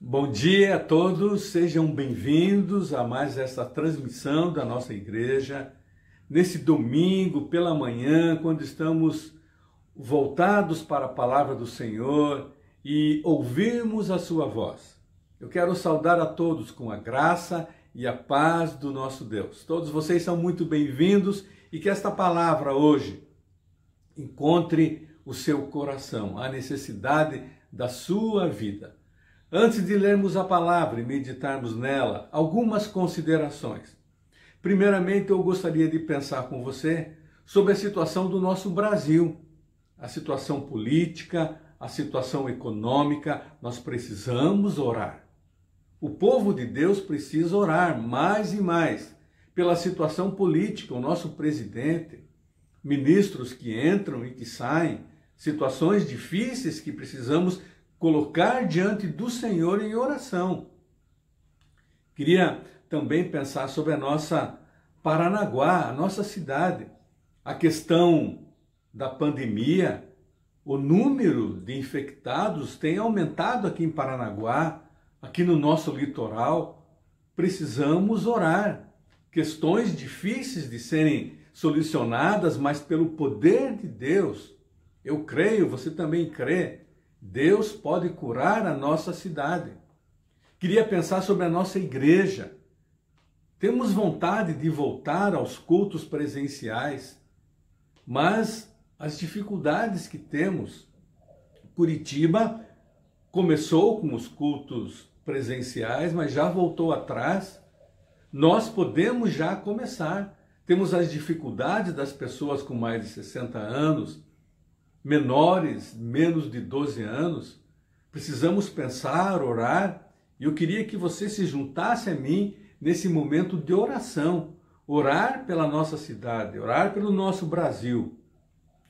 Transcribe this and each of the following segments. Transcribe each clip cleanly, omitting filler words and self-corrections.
Bom dia a todos, sejam bem-vindos a mais essa transmissão da nossa igreja, nesse domingo pela manhã, quando estamos voltados para a palavra do Senhor e ouvirmos a sua voz. Eu quero saudar a todos com a graça e a paz do nosso Deus. Todos vocês são muito bem-vindos e que esta palavra hoje encontre o seu coração, a necessidade da sua vida. Antes de lermos a palavra e meditarmos nela, algumas considerações. Primeiramente, eu gostaria de pensar com você sobre a situação do nosso Brasil, a situação política, a situação econômica. Nós precisamos orar. O povo de Deus precisa orar mais e mais pela situação política, o nosso presidente, ministros que entram e que saem, situações difíceis que precisamos colocar diante do Senhor em oração. Queria também pensar sobre a nossa Paranaguá, a nossa cidade. A questão da pandemia, o número de infectados tem aumentado aqui em Paranaguá, aqui no nosso litoral. Precisamos orar. Questões difíceis de serem solucionadas, mas pelo poder de Deus, eu creio, você também crê, Deus pode curar a nossa cidade. Queria pensar sobre a nossa igreja. Temos vontade de voltar aos cultos presenciais, mas as dificuldades que temos. Curitiba começou com os cultos presenciais, mas já voltou atrás. Nós podemos já começar. Temos as dificuldades das pessoas com mais de 60 anos, menores, menos de 12 anos. Precisamos pensar, orar, e eu queria que você se juntasse a mim nesse momento de oração. Orar pela nossa cidade, orar pelo nosso Brasil,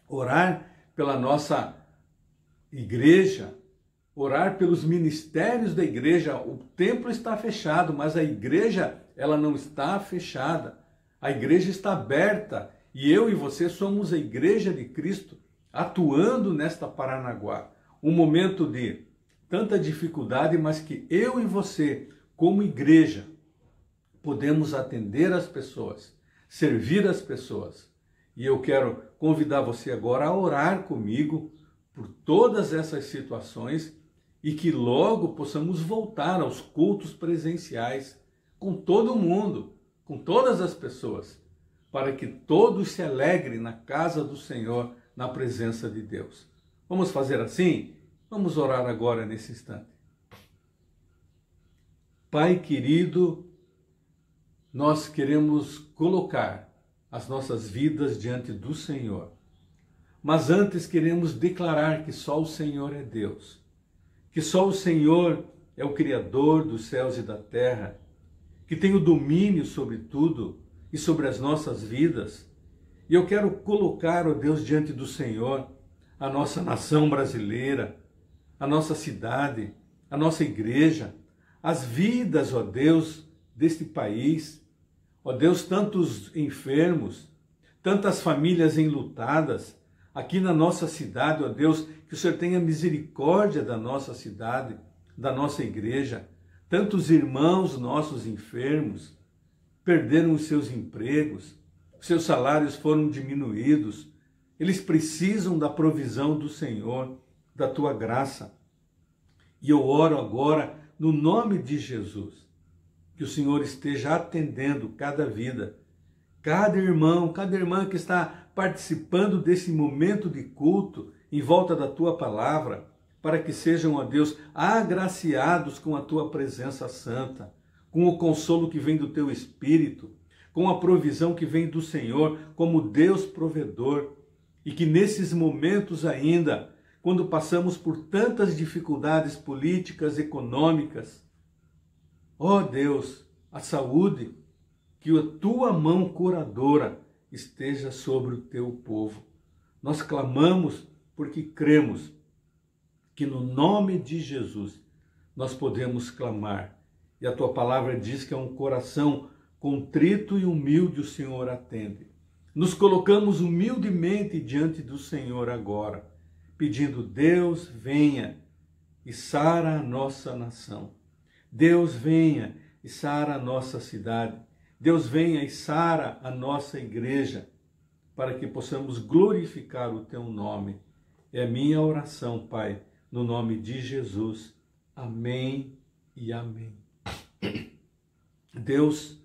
orar pela nossa igreja, orar pelos ministérios da igreja. O templo está fechado, mas a igreja, ela não está fechada. A igreja está aberta e eu e você somos a igreja de Cristo atuando nesta Paranaguá. Um momento de tanta dificuldade, mas que eu e você, como igreja, podemos atender as pessoas, servir as pessoas. E eu quero convidar você agora a orar comigo por todas essas situações e que logo possamos voltar aos cultos presenciais com todo mundo, com todas as pessoas, para que todos se alegrem na casa do Senhor, na presença de Deus. Vamos fazer assim? Vamos orar agora nesse instante. Pai querido, nós queremos colocar as nossas vidas diante do Senhor. Mas antes queremos declarar que só o Senhor é Deus, que só o Senhor é o Criador dos céus e da terra, que tem o domínio sobre tudo e sobre as nossas vidas. E eu quero colocar, ó Deus, diante do Senhor, a nossa nação brasileira, a nossa cidade, a nossa igreja, as vidas, ó Deus, deste país. Ó Deus, tantos enfermos, tantas famílias enlutadas, aqui na nossa cidade, ó Deus, que o Senhor tenha misericórdia da nossa cidade, da nossa igreja. Tantos irmãos nossos enfermos perderam os seus empregos, seus salários foram diminuídos, eles precisam da provisão do Senhor, da tua graça. E eu oro agora, no nome de Jesus, que o Senhor esteja atendendo cada vida, cada irmão, cada irmã que está participando desse momento de culto em volta da tua palavra, para que sejam, ó Deus, agraciados com a tua presença santa, com o consolo que vem do teu Espírito, com a provisão que vem do Senhor como Deus provedor, e que nesses momentos ainda, quando passamos por tantas dificuldades políticas, econômicas, ó Deus, a saúde, que a tua mão curadora esteja sobre o teu povo. Nós clamamos porque cremos que no nome de Jesus nós podemos clamar. E a tua palavra diz que é um coração contrito e humilde o Senhor atende. Nos colocamos humildemente diante do Senhor agora, pedindo: Deus, venha e sara a nossa nação. Deus venha e sara a nossa cidade. Deus venha e sara a nossa igreja, para que possamos glorificar o teu nome. É a minha oração, Pai, no nome de Jesus. Amém e amém. Deus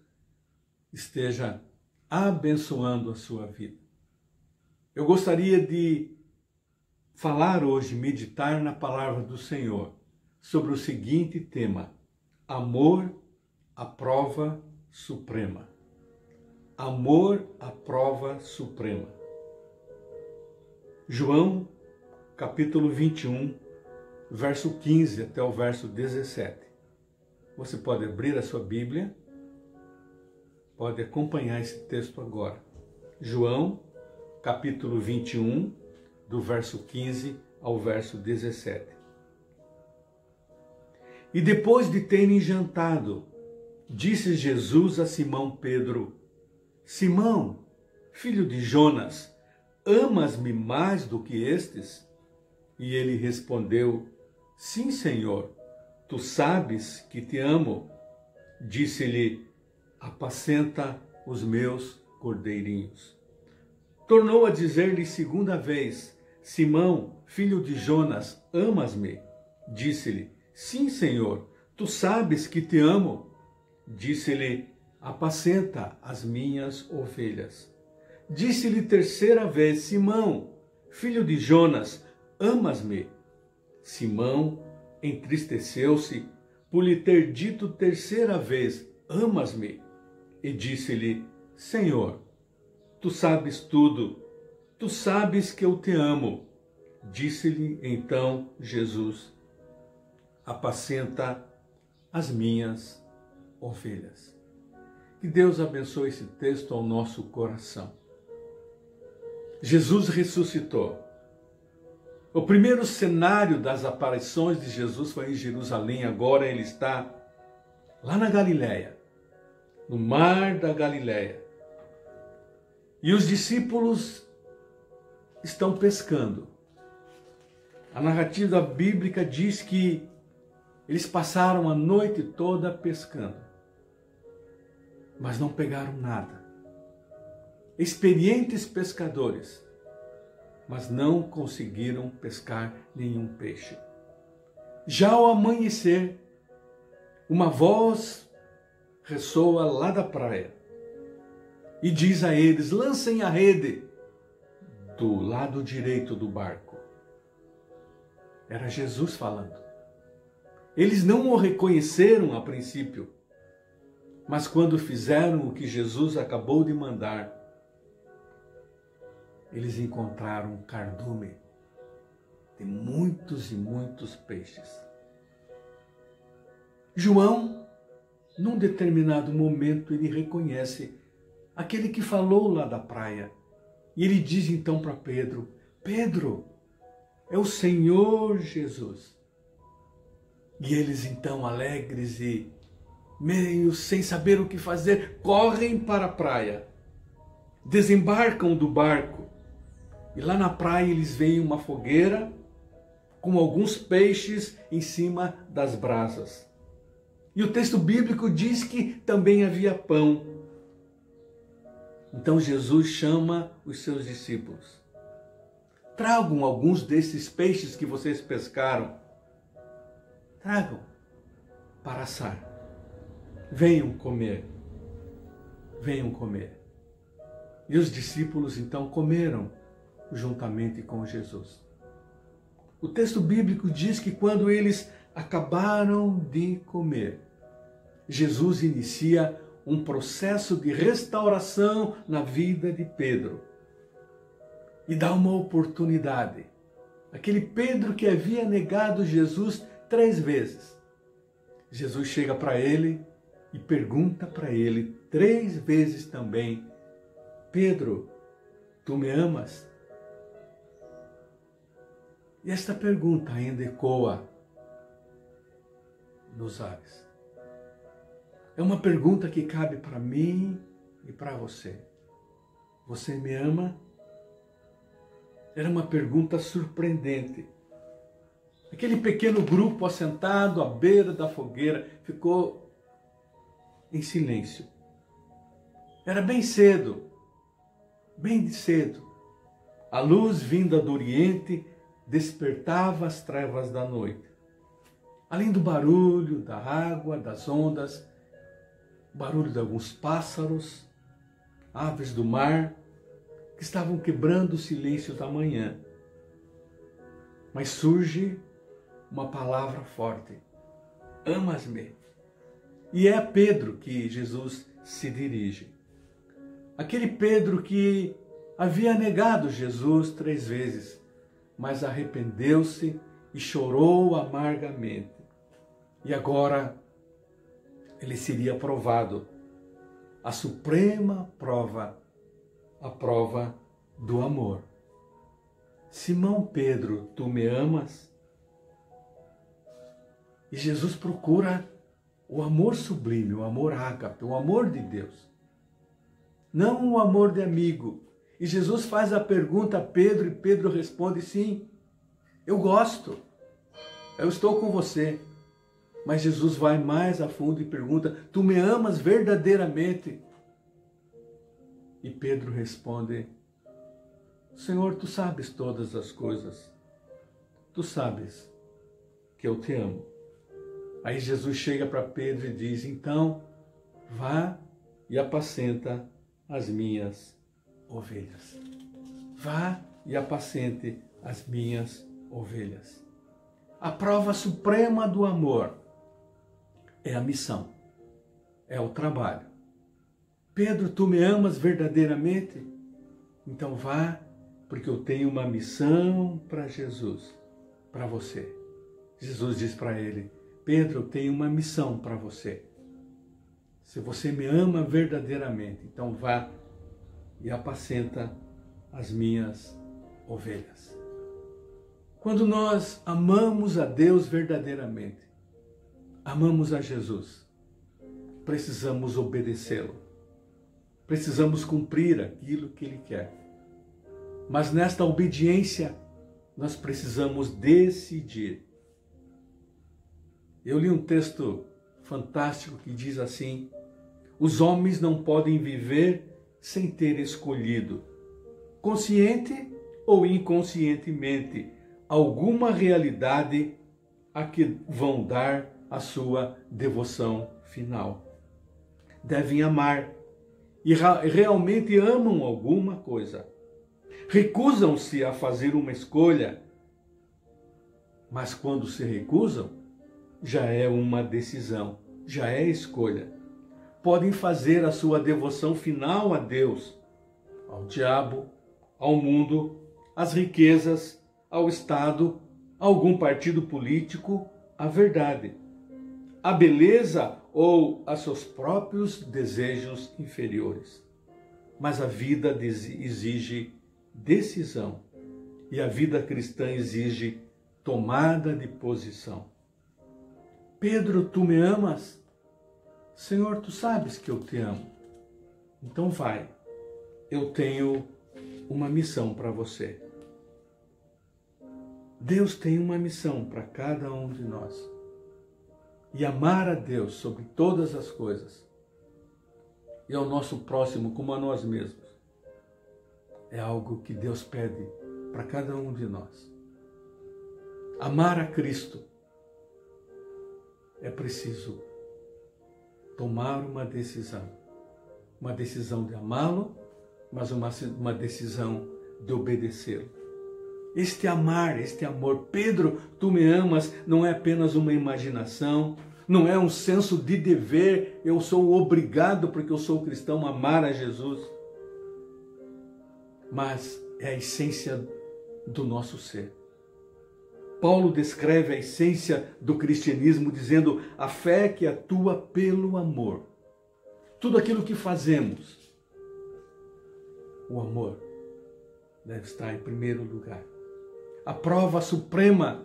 esteja abençoando a sua vida. Eu gostaria de falar hoje, meditar na palavra do Senhor, sobre o seguinte tema: amor à prova suprema. Amor à prova suprema. João, capítulo 21, verso 15 até o verso 17. Você pode abrir a sua Bíblia, pode acompanhar esse texto agora. João, capítulo 21, do verso 15 ao verso 17. E depois de terem jantado, disse Jesus a Simão Pedro: Simão, filho de Jonas, amas-me mais do que estes? E ele respondeu: Sim, Senhor, tu sabes que te amo. Disse-lhe: apacenta os meus cordeirinhos. Tornou a dizer-lhe segunda vez: Simão, filho de Jonas, amas-me? Disse-lhe: Sim, Senhor, tu sabes que te amo. Disse-lhe: apacenta as minhas ovelhas. Disse-lhe terceira vez: Simão, filho de Jonas, amas-me? Simão entristeceu-se por lhe ter dito terceira vez: amas-me? E disse-lhe: Senhor, tu sabes tudo, tu sabes que eu te amo. Disse-lhe então Jesus: apacenta as minhas ovelhas. Que Deus abençoe esse texto ao nosso coração. Jesus ressuscitou. O primeiro cenário das aparições de Jesus foi em Jerusalém, agora ele está lá na Galileia, no mar da Galileia. E os discípulos estão pescando. A narrativa bíblica diz que eles passaram a noite toda pescando, mas não pegaram nada. Experientes pescadores, mas não conseguiram pescar nenhum peixe. Já ao amanhecer, uma voz ressoa lá da praia e diz a eles: lancem a rede do lado direito do barco. Era Jesus falando. Eles não o reconheceram a princípio, mas quando fizeram o que Jesus acabou de mandar, eles encontraram um cardume de muitos e muitos peixes. João, num determinado momento, ele reconhece aquele que falou lá da praia. E ele diz então para Pedro: Pedro, é o Senhor Jesus. E eles então, alegres e meio sem saber o que fazer, correm para a praia, desembarcam do barco. E lá na praia eles veem uma fogueira com alguns peixes em cima das brasas. E o texto bíblico diz que também havia pão. Então Jesus chama os seus discípulos: tragam alguns desses peixes que vocês pescaram. Tragam para assar. Venham comer. Venham comer. E os discípulos então comeram juntamente com Jesus. O texto bíblico diz que quando eles acabaram de comer, Jesus inicia um processo de restauração na vida de Pedro e dá uma oportunidade. Aquele Pedro que havia negado Jesus 3 vezes. Jesus chega para ele e pergunta para ele 3 vezes também: Pedro, tu me amas? E esta pergunta ainda ecoa nos ares. É uma pergunta que cabe para mim e para você. Você me ama? Era uma pergunta surpreendente. Aquele pequeno grupo assentado à beira da fogueira ficou em silêncio. Era bem cedo, bem cedo. A luz vinda do Oriente despertava as trevas da noite. Além do barulho da água, das ondas, barulho de alguns pássaros, aves do mar, que estavam quebrando o silêncio da manhã. Mas surge uma palavra forte: amas-me. E é a Pedro que Jesus se dirige. Aquele Pedro que havia negado Jesus 3 vezes, mas arrependeu-se e chorou amargamente. E agora ele seria provado, a suprema prova, a prova do amor. Simão Pedro, tu me amas? E Jesus procura o amor sublime, o amor ágape, o amor de Deus. Não o amor de amigo. E Jesus faz a pergunta a Pedro e Pedro responde: sim, eu gosto, eu estou com você. Mas Jesus vai mais a fundo e pergunta: tu me amas verdadeiramente? E Pedro responde: Senhor, tu sabes todas as coisas. Tu sabes que eu te amo. Aí Jesus chega para Pedro e diz: então, vá e apacenta as minhas ovelhas. Vá e apacente as minhas ovelhas. A prova suprema do amor é a missão, é o trabalho. Pedro, tu me amas verdadeiramente? Então vá, porque eu tenho uma missão para Jesus, para você. Jesus diz para ele: Pedro, eu tenho uma missão para você. Se você me ama verdadeiramente, então vá e apacenta as minhas ovelhas. Quando nós amamos a Deus verdadeiramente, amamos a Jesus, precisamos obedecê-lo. Precisamos cumprir aquilo que Ele quer. Mas nesta obediência, nós precisamos decidir. Eu li um texto fantástico que diz assim: os homens não podem viver sem ter escolhido, consciente ou inconscientemente, alguma realidade a que vão dar a sua devoção final. Devem amar e realmente amam alguma coisa. Recusam-se a fazer uma escolha, mas quando se recusam, já é uma decisão, já é escolha. Podem fazer a sua devoção final a Deus, ao diabo, ao mundo, às riquezas, ao Estado, a algum partido político, à verdade, à beleza ou a seus próprios desejos inferiores. Mas a vida exige decisão e a vida cristã exige tomada de posição. Pedro, tu me amas? Senhor, tu sabes que eu te amo. Então vai, eu tenho uma missão para você. Deus tem uma missão para cada um de nós. E amar a Deus sobre todas as coisas e ao nosso próximo como a nós mesmos é algo que Deus pede para cada um de nós. Amar a Cristo é preciso tomar uma decisão de amá-lo, mas uma decisão de obedecê-lo. Este amar, este amor, Pedro, tu me amas, não é apenas uma imaginação, não é um senso de dever, eu sou obrigado porque eu sou cristão a amar a Jesus, mas é a essência do nosso ser. Paulo descreve a essência do cristianismo dizendo: a fé que atua pelo amor. Tudo aquilo que fazemos, o amor deve estar em primeiro lugar. A prova suprema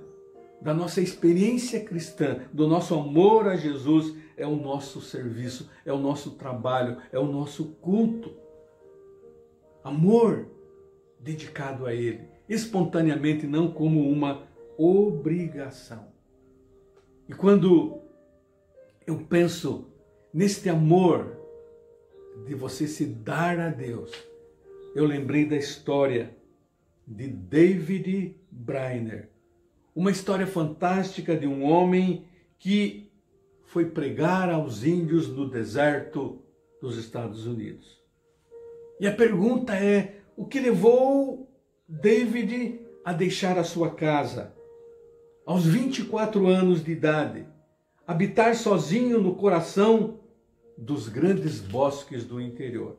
da nossa experiência cristã, do nosso amor a Jesus, é o nosso serviço, é o nosso trabalho, é o nosso culto. Amor dedicado a Ele, espontaneamente, não como uma obrigação. E quando eu penso neste amor de você se dar a Deus, eu lembrei da história de David Brainerd, uma história fantástica de um homem que foi pregar aos índios no deserto dos Estados Unidos. E a pergunta é, o que levou David a deixar a sua casa, aos 24 anos de idade, habitar sozinho no coração dos grandes bosques do interior?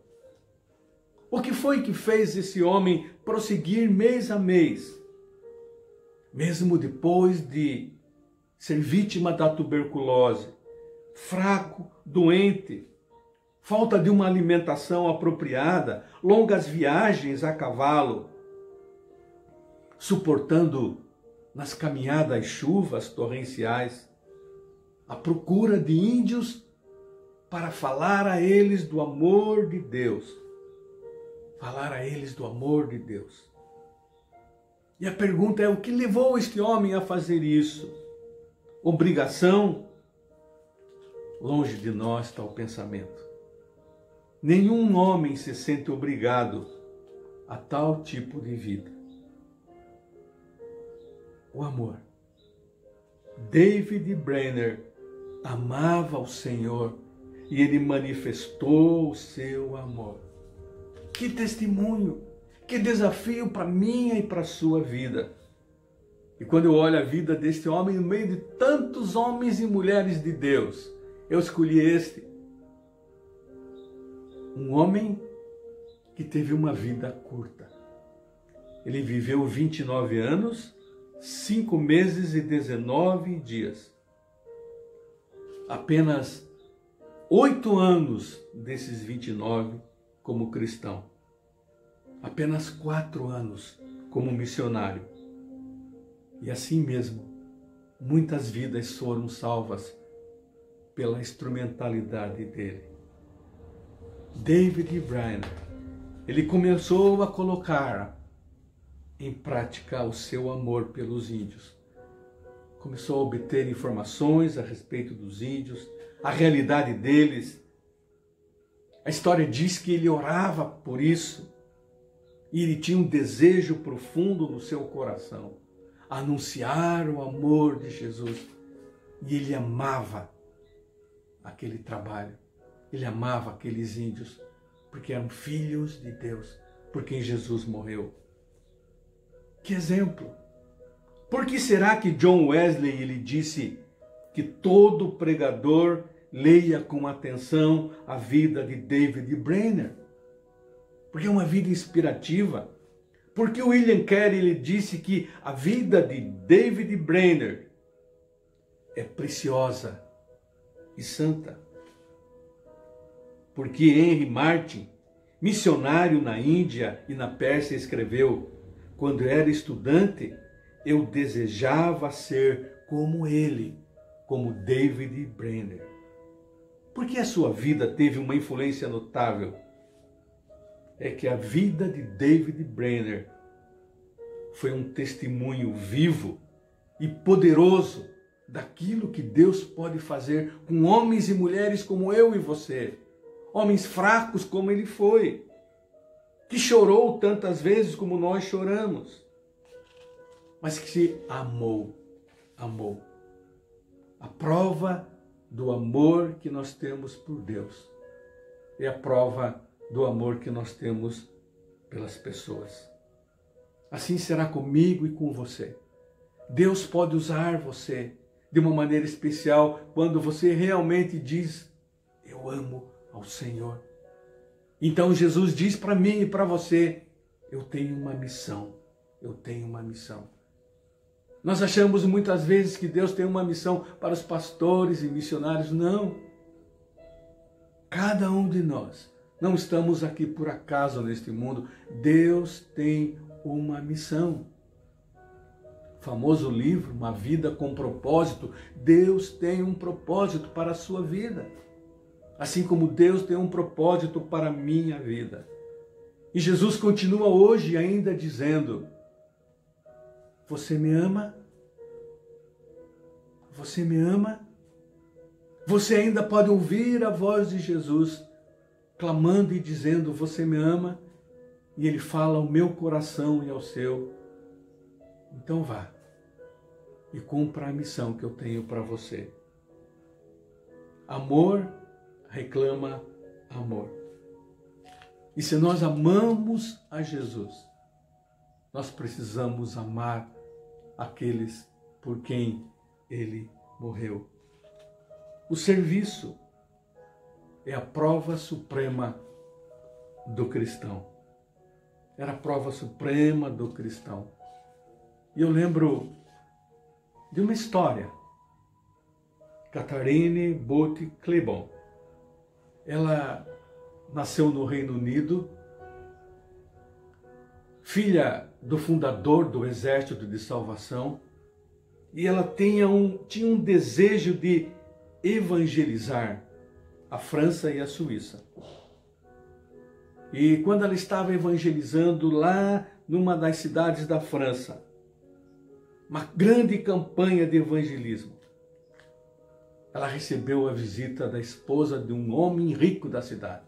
O que foi que fez esse homem prosseguir mês a mês, mesmo depois de ser vítima da tuberculose, fraco, doente, falta de uma alimentação apropriada, longas viagens a cavalo, suportando nas caminhadas chuvas torrenciais, à procura de índios para falar a eles do amor de Deus. Falar a eles do amor de Deus. E a pergunta é, o que levou este homem a fazer isso? Obrigação? Longe de nós está o pensamento. Nenhum homem se sente obrigado a tal tipo de vida. O amor. David Brainerd amava o Senhor e ele manifestou o seu amor. Que testemunho, que desafio para minha e para a sua vida. E quando eu olho a vida deste homem, no meio de tantos homens e mulheres de Deus, eu escolhi este. Um homem que teve uma vida curta. Ele viveu 29 anos, 5 meses e 19 dias. Apenas 8 anos desses 29 como cristão. Apenas 4 anos como missionário. E assim mesmo, muitas vidas foram salvas pela instrumentalidade dele. David Brainerd, ele começou a colocar em prática o seu amor pelos índios. Começou a obter informações a respeito dos índios, a realidade deles. A história diz que ele orava por isso e ele tinha um desejo profundo no seu coração, anunciar o amor de Jesus. E ele amava aquele trabalho, ele amava aqueles índios, porque eram filhos de Deus, por quem Jesus morreu. Que exemplo! Por que será que John Wesley ele disse que todo pregador leia com atenção a vida de David Brainerd? Porque é uma vida inspirativa. Porque William Carey ele disse que a vida de David Brainerd é preciosa e santa. Porque Henry Martyn, missionário na Índia e na Pérsia, escreveu: quando era estudante, eu desejava ser como ele, como David Brainerd. Porque a sua vida teve uma influência notável. É que a vida de David Brainerd foi um testemunho vivo e poderoso daquilo que Deus pode fazer com homens e mulheres como eu e você. Homens fracos como ele foi, que chorou tantas vezes como nós choramos, mas que se amou. A prova do amor que nós temos por Deus é a prova do amor que nós temos pelas pessoas. Assim será comigo e com você. Deus pode usar você de uma maneira especial quando você realmente diz: eu amo ao Senhor. Então Jesus diz para mim e para você: eu tenho uma missão. Nós achamos muitas vezes que Deus tem uma missão para os pastores e missionários. Não. Cada um de nós não estamos aqui por acaso neste mundo. Deus tem uma missão. O famoso livro, Uma Vida com Propósito. Deus tem um propósito para a sua vida. Assim como Deus tem um propósito para a minha vida. E Jesus continua hoje ainda dizendo: você me ama? Você me ama? Você ainda pode ouvir a voz de Jesus clamando e dizendo: você me ama? E Ele fala ao meu coração e ao seu. Então vá e cumpra a missão que eu tenho para você. Amor reclama amor. E se nós amamos a Jesus, nós precisamos amar aqueles por quem Ele morreu. O serviço é a prova suprema do cristão. Era a prova suprema do cristão. E eu lembro de uma história. Catharine Booth Clibborn. Ela nasceu no Reino Unido, filha do fundador do Exército de Salvação, e ela tinha um desejo de evangelizar a França e a Suíça. E quando ela estava evangelizando lá numa das cidades da França, uma grande campanha de evangelismo, ela recebeu a visita da esposa de um homem rico da cidade,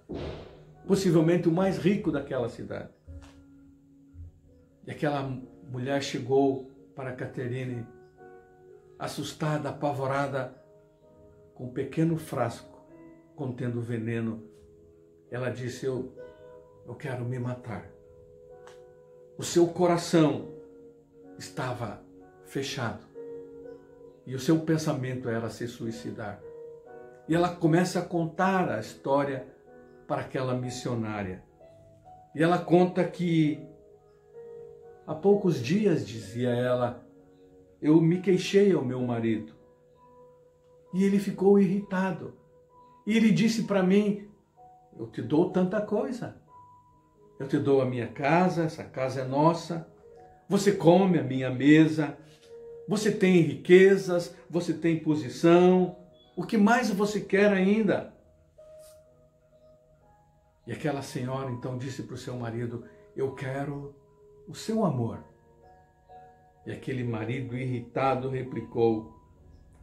possivelmente o mais rico daquela cidade. E aquela mulher chegou para Catherine, assustada, apavorada, com um pequeno frasco contendo veneno. Ela disse: eu quero me matar. O seu coração estava fechado e o seu pensamento era se suicidar. E ela começa a contar a história para aquela missionária. E ela conta que há poucos dias, dizia ela, eu me queixei ao meu marido e ele ficou irritado. E ele disse para mim: eu te dou tanta coisa. Eu te dou a minha casa, essa casa é nossa. Você come a minha mesa. Você tem riquezas, você tem posição. O que mais você quer ainda? E aquela senhora então disse para o seu marido: eu quero o seu amor. E aquele marido irritado replicou: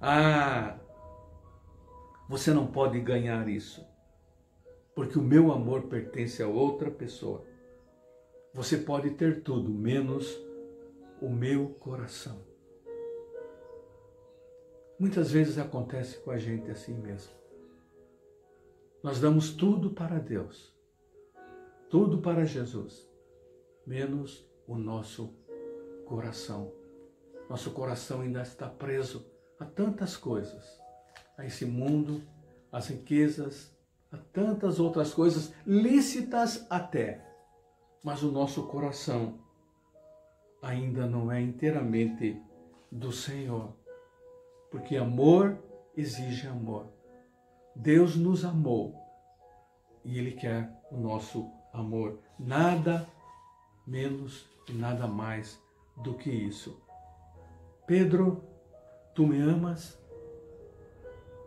ah, você não pode ganhar isso, porque o meu amor pertence a outra pessoa. Você pode ter tudo, menos o meu coração. Muitas vezes acontece com a gente assim mesmo. Nós damos tudo para Deus, tudo para Jesus, menos o nosso coração. Nosso coração ainda está preso a tantas coisas, a esse mundo, às riquezas, a tantas outras coisas, lícitas até, mas o nosso coração ainda não é inteiramente do Senhor, porque amor exige amor. Deus nos amou e Ele quer o nosso amor, nada menos e nada mais do que isso. Pedro, tu me amas?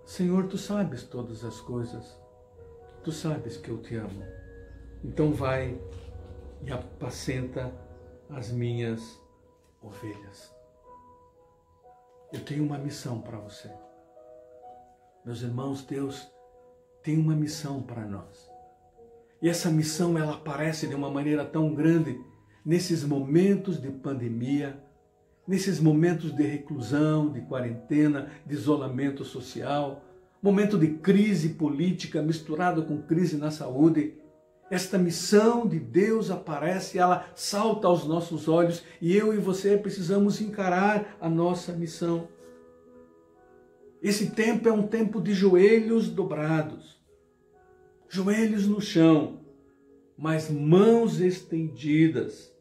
Senhor, tu sabes todas as coisas, tu sabes que eu te amo. Então vai e apacenta as minhas ovelhas. Eu tenho uma missão para você. Meus irmãos, Deus tem uma missão para nós. E essa missão, ela aparece de uma maneira tão grande nesses momentos de pandemia, nesses momentos de reclusão, de quarentena, de isolamento social, momento de crise política misturado com crise na saúde. Esta missão de Deus aparece, ela salta aos nossos olhos e eu e você precisamos encarar a nossa missão. Esse tempo é um tempo de joelhos dobrados, joelhos no chão, mas mãos estendidas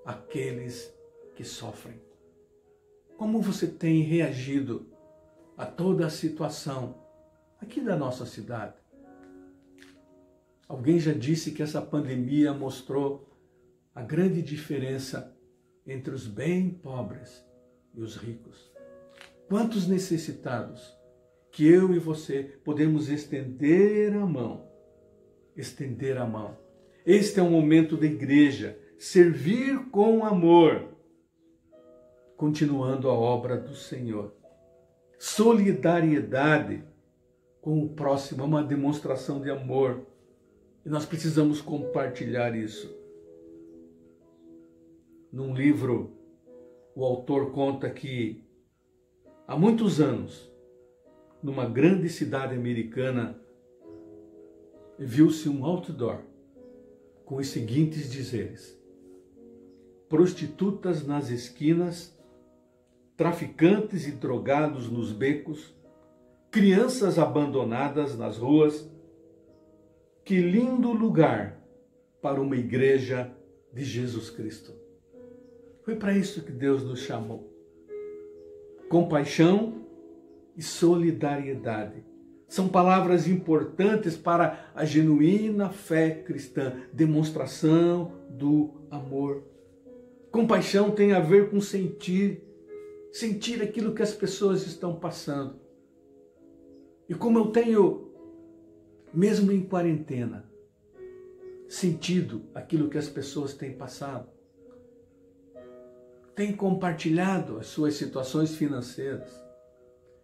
àqueles que sofrem. Como você tem reagido a toda a situação aqui da nossa cidade? Alguém já disse que essa pandemia mostrou a grande diferença entre os bem pobres e os ricos. Quantos necessitados que eu e você podemos estender a mão. Estender a mão. Este é um momento da igreja, servir com amor, continuando a obra do Senhor. Solidariedade com o próximo é uma demonstração de amor. E nós precisamos compartilhar isso. Num livro, o autor conta que há muitos anos, numa grande cidade americana, viu-se um outdoor com os seguintes dizeres: prostitutas nas esquinas, traficantes e drogados nos becos, crianças abandonadas nas ruas. Que lindo lugar para uma igreja de Jesus Cristo. Foi para isso que Deus nos chamou. Compaixão e solidariedade são palavras importantes para a genuína fé cristã, demonstração do amor. Compaixão tem a ver com sentir aquilo que as pessoas estão passando. E como eu tenho, mesmo em quarentena, sentido aquilo que as pessoas têm passado, têm compartilhado as suas situações financeiras.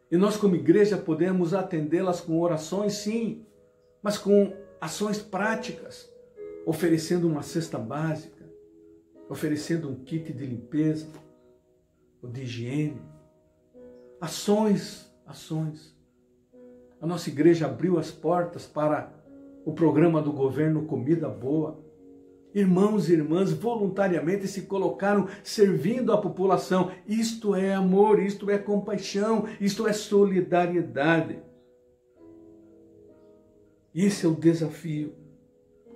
E nós, como igreja, podemos atendê-las com orações, sim, mas com ações práticas, oferecendo uma cesta básica, oferecendo um kit de limpeza, ou de higiene. Ações. A nossa igreja abriu as portas para o programa do governo Comida Boa. Irmãos e irmãs voluntariamente se colocaram servindo a população. Isto é amor, isto é compaixão, isto é solidariedade. Esse é o desafio.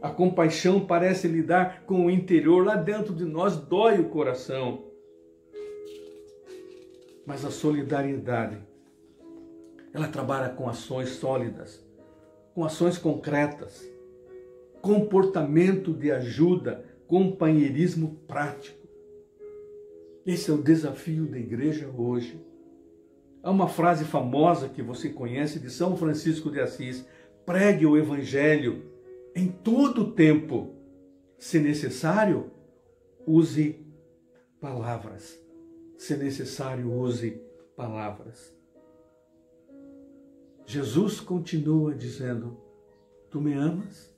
A compaixão parece lidar com o interior, lá dentro de nós dói o coração. Mas a solidariedade, ela trabalha com ações sólidas, com ações concretas, comportamento de ajuda, companheirismo prático. Esse é o desafio da igreja hoje. Há uma frase famosa que você conhece de São Francisco de Assis: pregue o evangelho em todo o tempo. Se necessário, use palavras. Se necessário, use palavras. Jesus continua dizendo: tu me amas?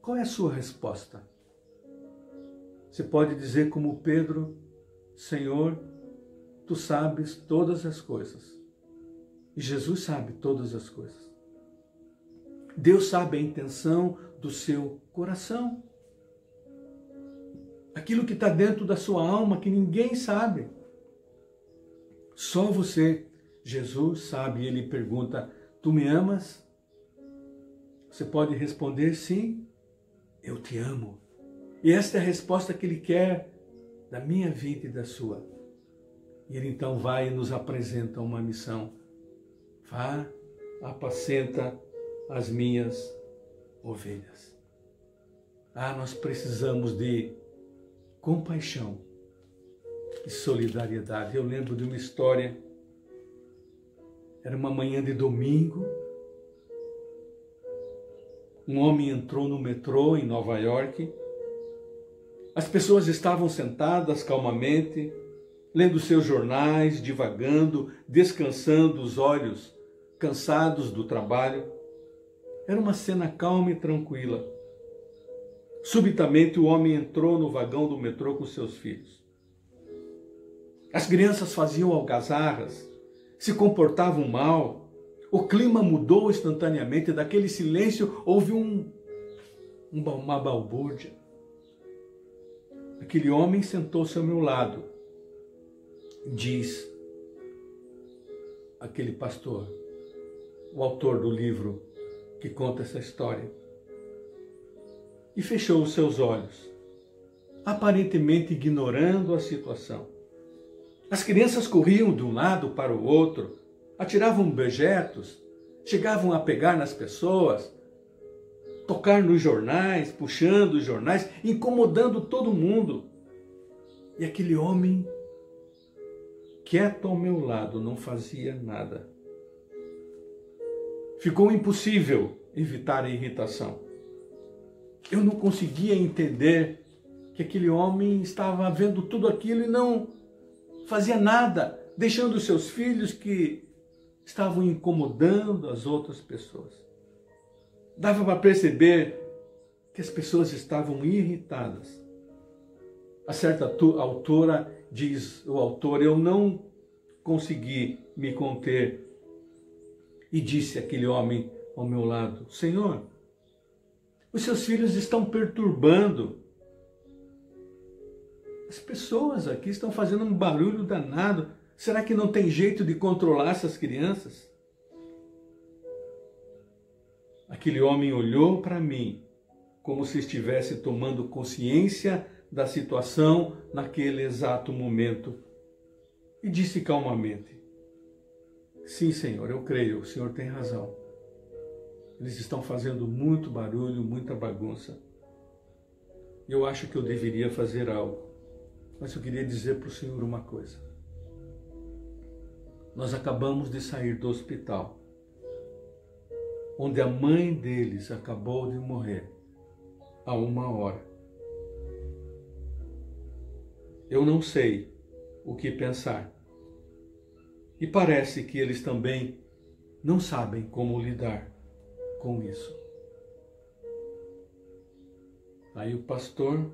Qual é a sua resposta? Você pode dizer como Pedro: Senhor, tu sabes todas as coisas. E Jesus sabe todas as coisas. Deus sabe a intenção do seu coração. Aquilo que está dentro da sua alma que ninguém sabe. Só você. Jesus sabe, e ele pergunta: tu me amas? Você pode responder: sim, eu te amo. E esta é a resposta que ele quer da minha vida e da sua. E ele então vai e nos apresenta uma missão: vá, apacenta as minhas ovelhas. Nós precisamos de compaixão e solidariedade. Eu lembro de uma história. Era uma manhã de domingo. Um homem entrou no metrô em Nova York. As pessoas estavam sentadas calmamente, lendo seus jornais, divagando, descansando os olhos, cansados do trabalho. Era uma cena calma e tranquila. Subitamente o homem entrou no vagão do metrô com seus filhos. As crianças faziam algazarras, se comportavam mal. O clima mudou instantaneamente. Daquele silêncio houve uma balbúrdia. Aquele homem sentou-se ao meu lado. Diz aquele pastor, o autor do livro que conta essa história. E fechou os seus olhos, aparentemente ignorando a situação. As crianças corriam de um lado para o outro, atiravam objetos, chegavam a pegar nas pessoas, tocar nos jornais, puxando os jornais, incomodando todo mundo. E aquele homem, quieto ao meu lado, não fazia nada. Ficou impossível evitar a irritação. Eu não conseguia entender que aquele homem estava vendo tudo aquilo e não fazia nada deixando os seus filhos que estavam incomodando as outras pessoas. Dava para perceber que as pessoas estavam irritadas. A certa altura, diz o autor, eu não consegui me conter e disse àquele homem ao meu lado: Senhor, os seus filhos estão perturbando. As pessoas aqui estão fazendo um barulho danado. Será que não tem jeito de controlar essas crianças? Aquele homem olhou para mim como se estivesse tomando consciência da situação naquele exato momento e disse calmamente: sim, Senhor, eu creio, o Senhor tem razão. Eles estão fazendo muito barulho, muita bagunça. Eu acho que eu deveria fazer algo. Mas eu queria dizer para o Senhor uma coisa. Nós acabamos de sair do hospital, onde a mãe deles acabou de morrer há 1 hora. Eu não sei o que pensar. E parece que eles também não sabem como lidar com isso. Aí o pastor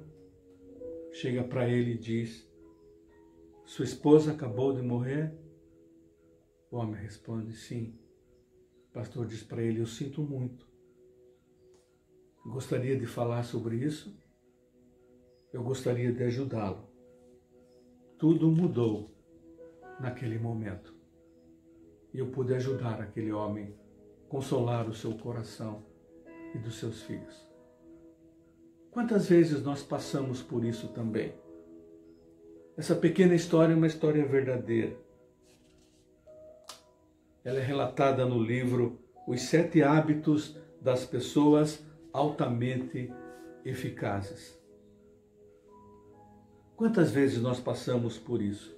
chega para ele e diz: sua esposa acabou de morrer? O homem responde: sim. O pastor diz para ele: eu sinto muito. Gostaria de falar sobre isso? Eu gostaria de ajudá-lo. Tudo mudou naquele momento. E eu pude ajudar aquele homem, consolar o seu coração e dos seus filhos. Quantas vezes nós passamos por isso também? Essa pequena história é uma história verdadeira. Ela é relatada no livro Os 7 Hábitos das Pessoas Altamente Eficazes. Quantas vezes nós passamos por isso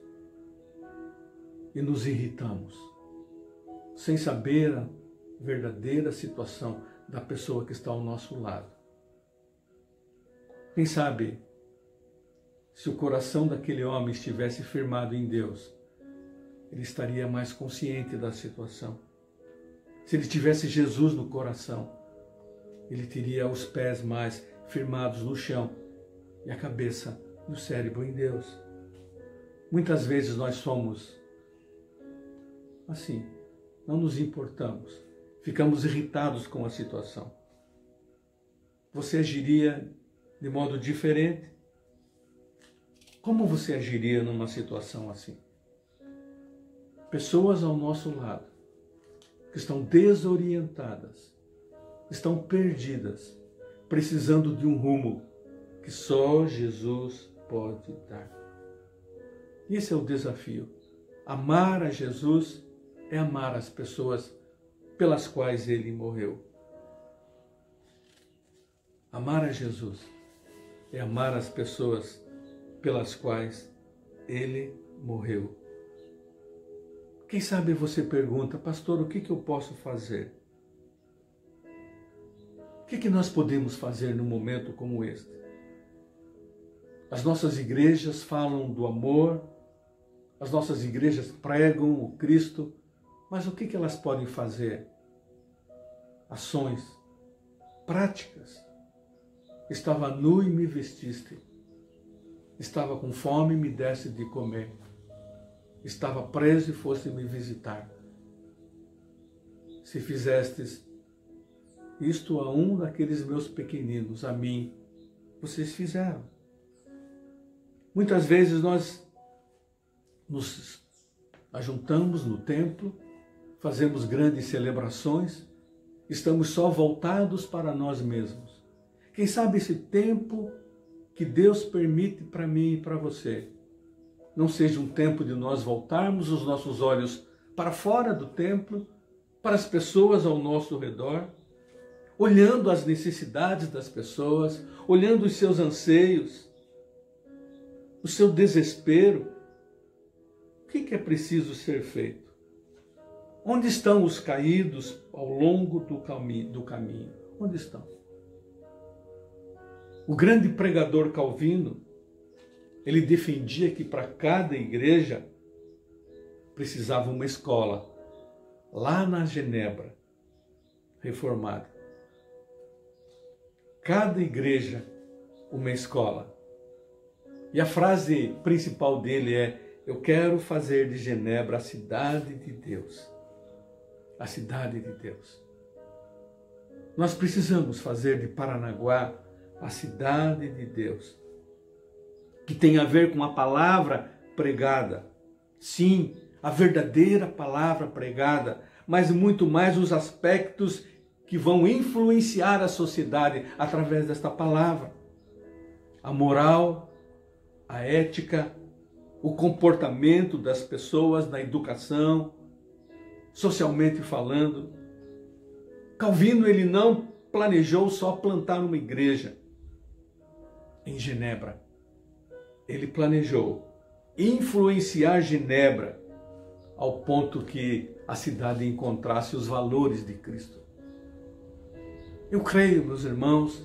e nos irritamos, sem saber a verdadeira situação da pessoa que está ao nosso lado? Quem sabe, se o coração daquele homem estivesse firmado em Deus, ele estaria mais consciente da situação. Se ele tivesse Jesus no coração, ele teria os pés mais firmados no chão e a cabeça e o cérebro em Deus. Muitas vezes nós somos assim, não nos importamos, ficamos irritados com a situação. Você agiria de modo diferente? Como você agiria numa situação assim? Pessoas ao nosso lado que estão desorientadas, estão perdidas, precisando de um rumo que só Jesus pode dar. Esse é o desafio. Amar a Jesus é amar as pessoas pelas quais ele morreu. Amar a Jesus é amar as pessoas pelas quais ele morreu. Quem sabe você pergunta: pastor, o que eu posso fazer? O que nós podemos fazer num momento como este? As nossas igrejas falam do amor, as nossas igrejas pregam o Cristo, mas o que elas podem fazer? Ações práticas. Estava nu e me vestiste. Estava com fome e me deste de comer. Estava preso e foste me visitar. Se fizestes isto a um daqueles meus pequeninos, a mim, vocês fizeram. Muitas vezes nós nos ajuntamos no templo, fazemos grandes celebrações, estamos só voltados para nós mesmos. Quem sabe esse tempo que Deus permite para mim e para você não seja um tempo de nós voltarmos os nossos olhos para fora do templo, para as pessoas ao nosso redor, olhando as necessidades das pessoas, olhando os seus anseios, o seu desespero. O que é preciso ser feito? Onde estão os caídos ao longo do caminho? Onde estão? O grande pregador Calvino, ele defendia que para cada igreja precisava uma escola lá na Genebra, reformada. Cada igreja, uma escola. E a frase principal dele é: eu quero fazer de Genebra a cidade de Deus. A cidade de Deus. Nós precisamos fazer de Paranaguá a cidade de Deus, que tem a ver com a palavra pregada. Sim, a verdadeira palavra pregada, mas muito mais os aspectos que vão influenciar a sociedade através desta palavra. A moral, a ética, o comportamento das pessoas na educação, socialmente falando. Calvino, ele não planejou só plantar uma igreja em Genebra. Ele planejou influenciar Genebra ao ponto que a cidade encontrasse os valores de Cristo. Eu creio, meus irmãos,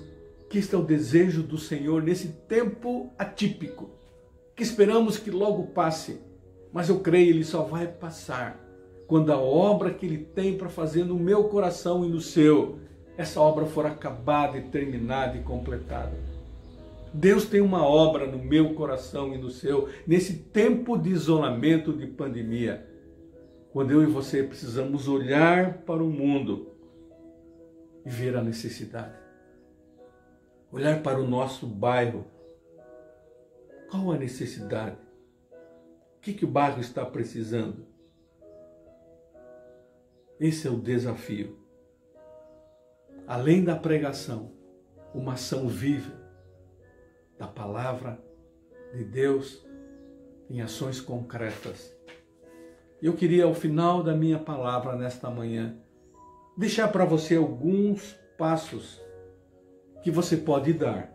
que este é o desejo do Senhor nesse tempo atípico, que esperamos que logo passe, mas eu creio Ele só vai passar quando a obra que Ele tem para fazer no meu coração e no seu, essa obra for acabada e terminada e completada. Deus tem uma obra no meu coração e no seu, nesse tempo de isolamento, de pandemia, quando eu e você precisamos olhar para o mundo e ver a necessidade. Olhar para o nosso bairro. Qual a necessidade? O que o bairro está precisando? Esse é o desafio. Além da pregação, uma ação viva da palavra de Deus em ações concretas. Eu queria, ao final da minha palavra nesta manhã, deixar para você alguns passos que você pode dar.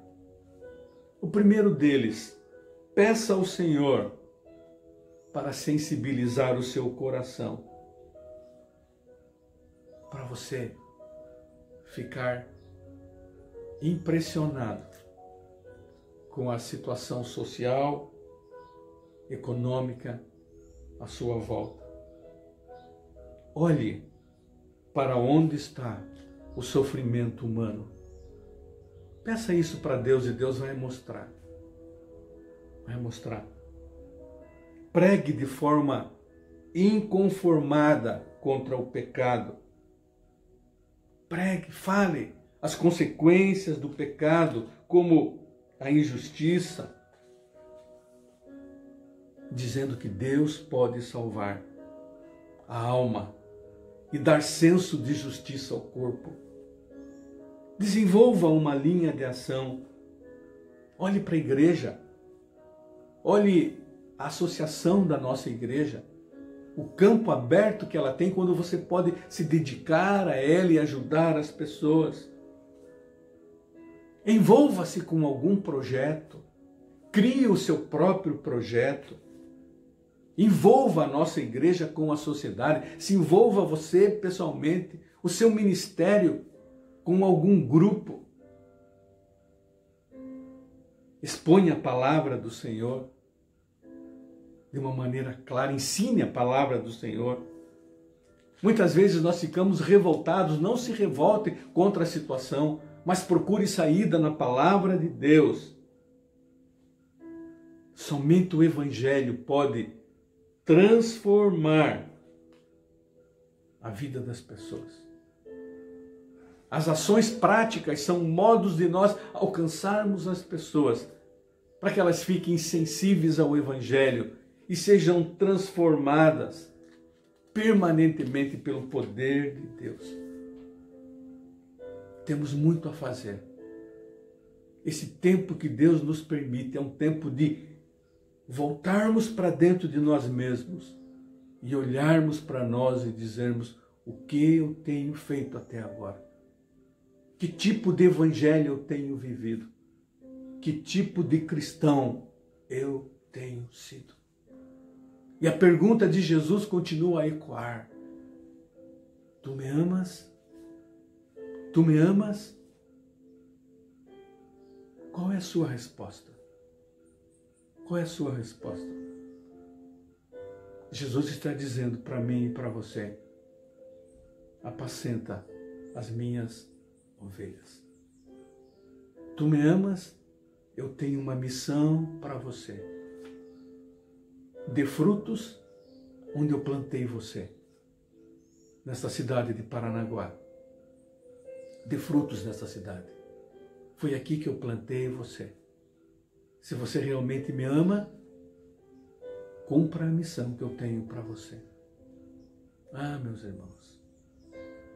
O primeiro deles, peça ao Senhor para sensibilizar o seu coração, para você ficar impressionado com a situação social, econômica à sua volta. Olhe para onde está o sofrimento humano. Peça isso para Deus e Deus vai mostrar. Vai mostrar. Pregue de forma inconformada contra o pecado. Pregue, fale as consequências do pecado, como a injustiça, dizendo que Deus pode salvar a alma e dar senso de justiça ao corpo. Desenvolva uma linha de ação. Olhe para a igreja. Olhe a associação da nossa igreja. O campo aberto que ela tem quando você pode se dedicar a ela e ajudar as pessoas. Envolva-se com algum projeto. Crie o seu próprio projeto. Envolva a nossa igreja com a sociedade. Se envolva você pessoalmente, o seu ministério com algum grupo. Exponha a palavra do Senhor de uma maneira clara. Ensine a palavra do Senhor. Muitas vezes nós ficamos revoltados. Não se revolte contra a situação, mas procure saída na palavra de Deus. Somente o Evangelho pode transformar a vida das pessoas. As ações práticas são modos de nós alcançarmos as pessoas, para que elas fiquem sensíveis ao Evangelho e sejam transformadas permanentemente pelo poder de Deus. Temos muito a fazer. Esse tempo que Deus nos permite é um tempo de voltarmos para dentro de nós mesmos e olharmos para nós e dizermos: o que eu tenho feito até agora? Que tipo de evangelho eu tenho vivido? Que tipo de cristão eu tenho sido? E a pergunta de Jesus continua a ecoar: tu me amas? Tu me amas? Qual é a sua resposta? Qual é a sua resposta? Jesus está dizendo para mim e para você: apacenta as minhas ovelhas. Tu me amas? Eu tenho uma missão para você. Dê frutos onde eu plantei você, nesta cidade de Paranaguá. Dê frutos nessa cidade. Foi aqui que eu plantei você. Se você realmente me ama, cumpra a missão que eu tenho para você. Ah, meus irmãos,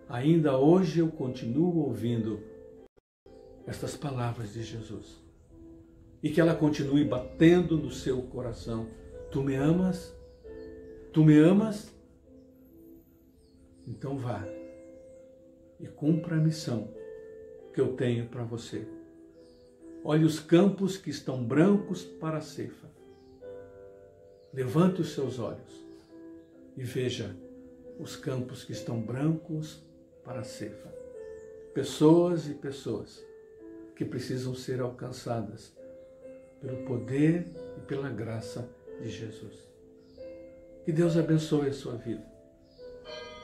ainda hoje eu continuo ouvindo estas palavras de Jesus. E que ela continue batendo no seu coração. Tu me amas? Tu me amas? Então vá e cumpra a missão que eu tenho para você. Olhe os campos que estão brancos para a ceifa. Levante os seus olhos e veja os campos que estão brancos para a ceifa. Pessoas e pessoas que precisam ser alcançadas pelo poder e pela graça de Jesus. Que Deus abençoe a sua vida.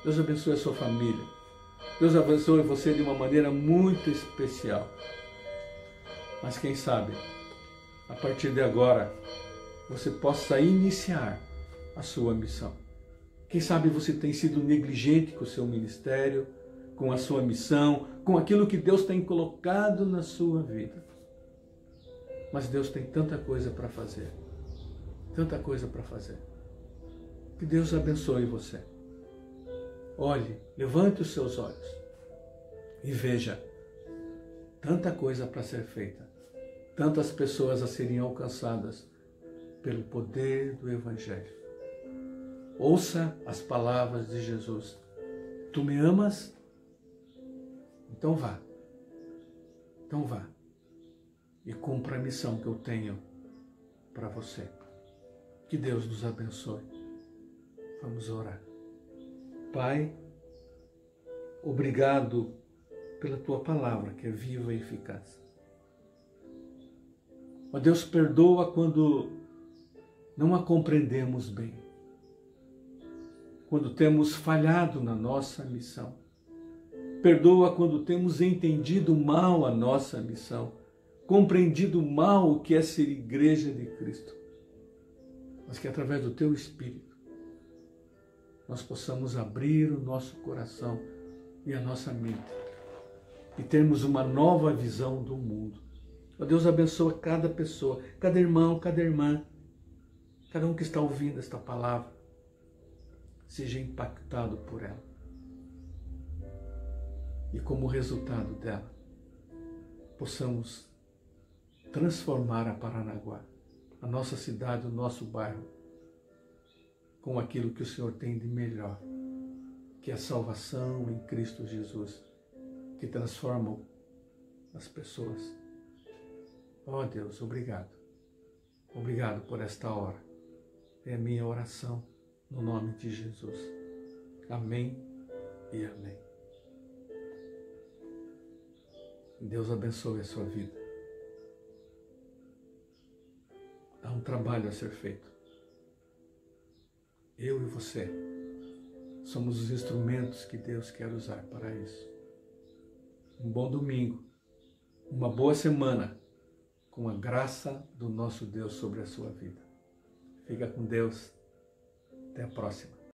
Deus abençoe a sua família. Deus abençoe você de uma maneira muito especial. Mas quem sabe, a partir de agora, você possa iniciar a sua missão. Quem sabe você tem sido negligente com o seu ministério, com a sua missão, com aquilo que Deus tem colocado na sua vida. Mas Deus tem tanta coisa para fazer. Tanta coisa para fazer. Que Deus abençoe você. Olhe, levante os seus olhos e veja tanta coisa para ser feita, tantas pessoas a serem alcançadas pelo poder do Evangelho. Ouça as palavras de Jesus. Tu me amas? Então vá. Então vá e cumpra a missão que eu tenho para você. Que Deus nos abençoe. Vamos orar. Pai, obrigado pela Tua palavra, que é viva e eficaz. Ó Deus, perdoa quando não a compreendemos bem, quando temos falhado na nossa missão. Perdoa quando temos entendido mal a nossa missão, compreendido mal o que é ser igreja de Cristo. Mas que através do Teu Espírito nós possamos abrir o nosso coração e a nossa mente e termos uma nova visão do mundo. Ó Deus, abençoa cada pessoa, cada irmão, cada irmã, cada um que está ouvindo esta palavra, seja impactado por ela. E como resultado dela, possamos transformar a Paranaguá, a nossa cidade, o nosso bairro, com aquilo que o Senhor tem de melhor, que é a salvação em Cristo Jesus, que transforma as pessoas. Ó Deus, obrigado. Obrigado por esta hora. É a minha oração no nome de Jesus. Amém e amém. Deus abençoe a sua vida. Há um trabalho a ser feito. Eu e você somos os instrumentos que Deus quer usar para isso. Um bom domingo, uma boa semana, com a graça do nosso Deus sobre a sua vida. Fica com Deus. Até a próxima.